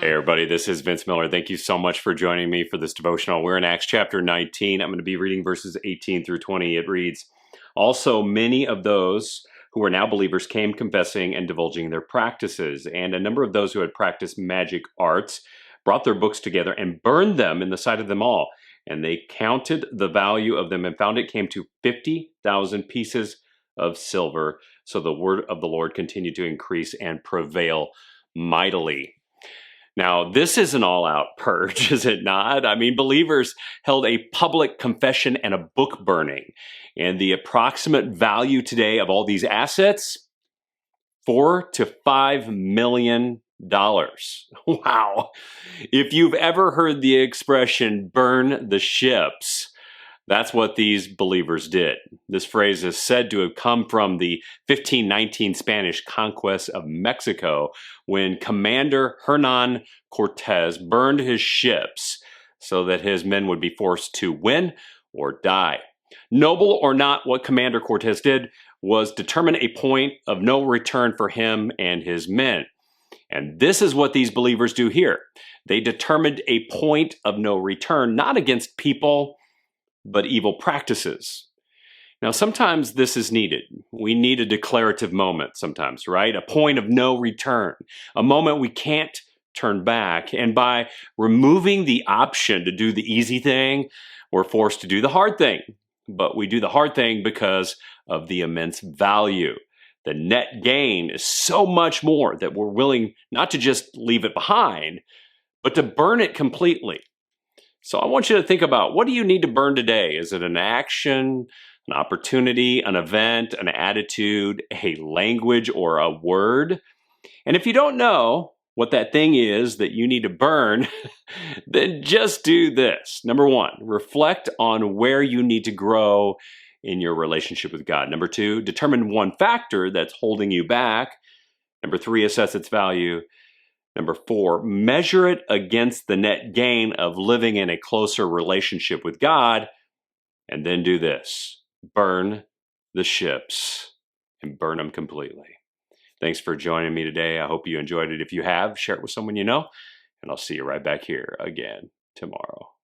Hey everybody, this is Vince Miller. Thank you so much for joining me for this devotional. We're in Acts chapter 19. I'm going to be reading verses 18 through 20. It reads, "Also many of those who are now believers came confessing and divulging their practices, and a number of those who had practiced magic arts brought their books together and burned them in the sight of them all. And they counted the value of them and found it came to 50,000 pieces of silver. So the word of the Lord continued to increase and prevail mightily." Now, this is an all-out purge, is it not? I mean, believers held a public confession and a book burning. And the approximate value today of all these assets, $4 to $5 million. Wow. If you've ever heard the expression, burn the ships, that's what these believers did. This phrase is said to have come from the 1519 Spanish conquest of Mexico, when Commander Hernán Cortés burned his ships so that his men would be forced to win or die. Noble or not, what Commander Cortés did was determine a point of no return for him and his men. And this is what these believers do here. They determined a point of no return, not against people, but evil practices. Now, sometimes this is needed. We need a declarative moment sometimes, right? A point of no return, a moment we can't turn back. And by removing the option to do the easy thing, we're forced to do the hard thing. But we do the hard thing because of the immense value. The net gain is so much more that we're willing not to just leave it behind, but to burn it completely. So I want you to think about, what do you need to burn today? Is it an action, an opportunity, an event, an attitude, a language, or a word? And if you don't know what that thing is that you need to burn, then just do this. Number one, reflect on where you need to grow in your relationship with God. Number two, determine one factor that's holding you back. Number three, assess its value. Number four, measure it against the net gain of living in a closer relationship with God. And then do this: burn the ships and burn them completely. Thanks for joining me today. I hope you enjoyed it. If you have, share it with someone you know, and I'll see you right back here again tomorrow.